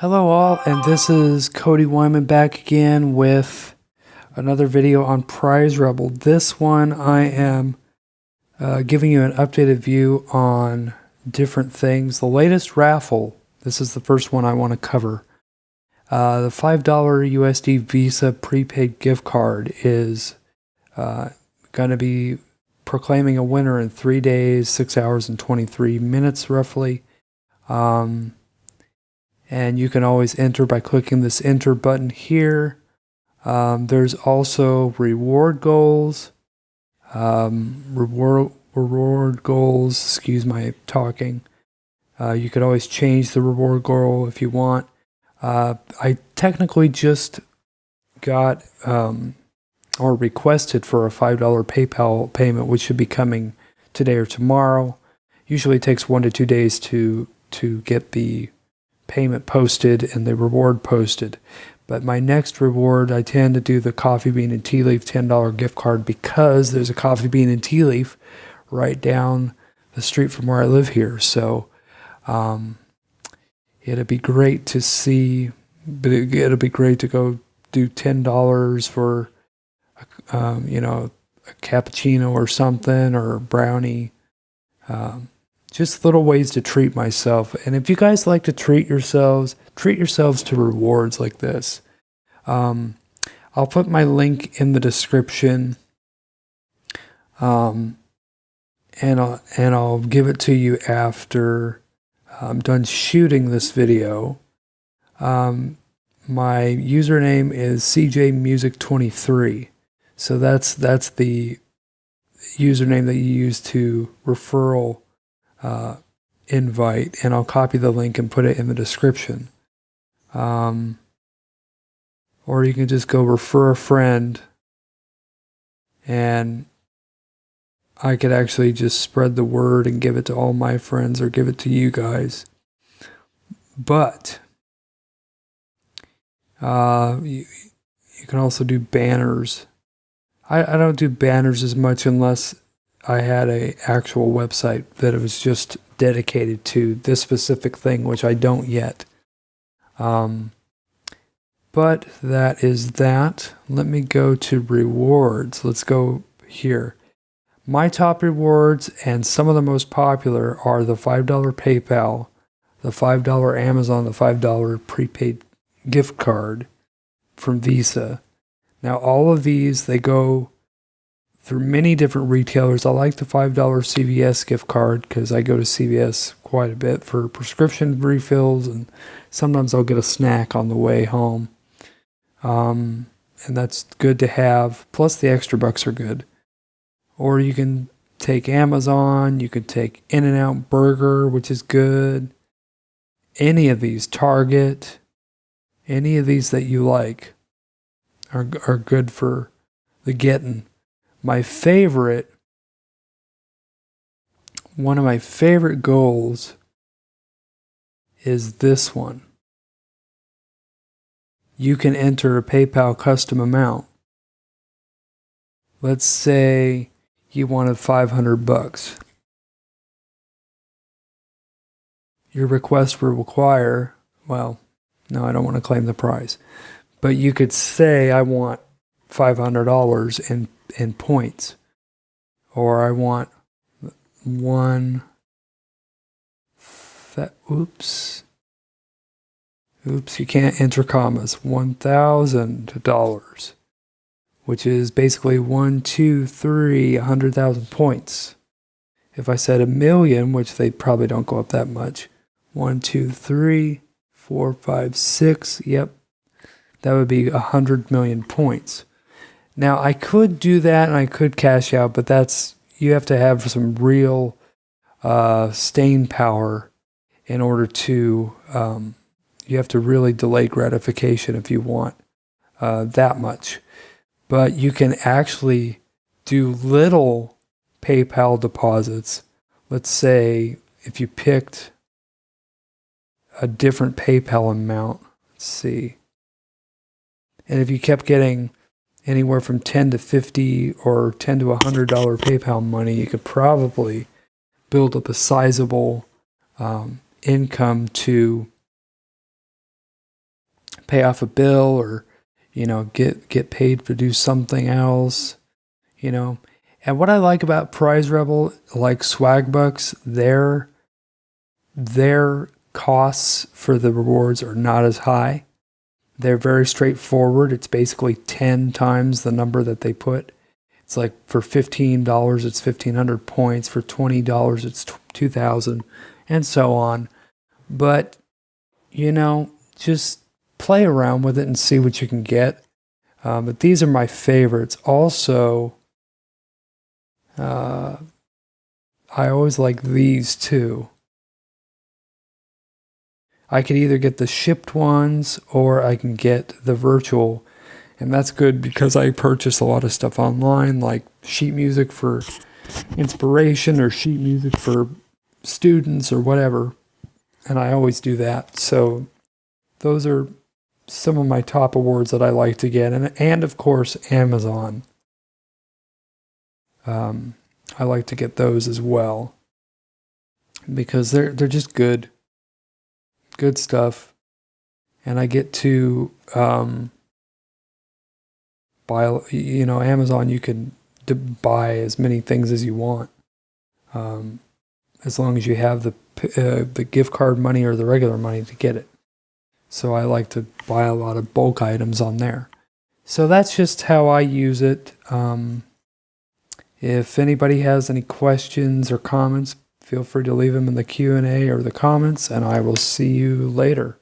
Hello all, and this is Cody Wyman back again with another video on Prize Rebel. This one I am giving you an updated view on different things. The latest raffle, this is the first one I want to cover. The $5 USD Visa prepaid gift card is going to be proclaiming a winner in 3 days, 6 hours, and 23 minutes roughly. And you can always enter by clicking this enter button here. There's also reward goals. Reward goals, excuse my talking. You could always change the reward goal if you want. I technically just got or requested for a $5 PayPal payment, which should be coming today or tomorrow. Usually it takes 1 to 2 days to get the payment posted and the reward posted. But my next reward, I tend to do the Coffee Bean and Tea Leaf $10 gift card because there's a Coffee Bean and Tea Leaf right down the street from where I live here. So it'd be great to see, but it'll be great to go do $10 for a cappuccino or something, or a brownie. Just little ways to treat myself. And if you guys like to treat yourselves to rewards like this. I'll put my link in the description. And I'll give it to you after I'm done shooting this video. My username is CJMusic23. So that's the username that you use to referral invite, and I'll copy the link and put it in the description. Or you can just go refer a friend, and I could actually just spread the word and give it to all my friends or give it to you guys. But you can also do banners. I don't do banners as much unless I had an actual website that it was just dedicated to this specific thing, which I don't yet. But that is that. Let me go to rewards. Let's go here. My top rewards and some of the most popular are the $5 PayPal, the $5 Amazon, the $5 prepaid gift card from Visa. Now all of these, they go through many different retailers. I like the $5 CVS gift card because I go to CVS quite a bit for prescription refills, and sometimes I'll get a snack on the way home. And that's good to have. Plus the extra bucks are good. Or you can take Amazon, you could take In-N-Out Burger, which is good. Any of these, Target, any of these that you like are good for the getting. My favorite, one of my favorite goals is this one. You can enter a PayPal custom amount. Let's say you wanted $500. Your request will require, well, no, I don't want to claim the prize, but you could say I want $500 in points, or I want oops, you can't enter commas, $1,000, which is basically 100,000 points. If I said 1,000,000, which they probably don't go up that much, 1, 2, 3, 4, 5, 6, yep, that would be 100 million points. Now, I could do that and I could cash out, but you have to have some real staying power in order to, you have to really delay gratification if you want that much. But you can actually do little PayPal deposits. Let's say if you picked a different PayPal amount, let's see. And if you kept getting anywhere from $10 to $50 or $10 to $100 PayPal money, you could probably build up a sizable income to pay off a bill or, get paid to do something else, And what I like about Prize Rebel, like Swagbucks, their costs for the rewards are not as high. They're very straightforward. It's basically 10 times the number that they put. It's like for $15, it's 1,500 points. For $20, it's 2,000, and so on. But, just play around with it and see what you can get. But these are my favorites. Also, I always like these too. I could either get the shipped ones or I can get the virtual. And that's good because I purchase a lot of stuff online, like sheet music for inspiration or sheet music for students or whatever. And I always do that. So those are some of my top awards that I like to get. And of course, Amazon. I like to get those as well because they're just good stuff. And I get to buy, Amazon, you can buy as many things as you want, as long as you have the gift card money or the regular money to get it. So I like to buy a lot of bulk items on there. So that's just how I use it. If anybody has any questions or comments, feel free to leave them in the Q&A or the comments, and I will see you later.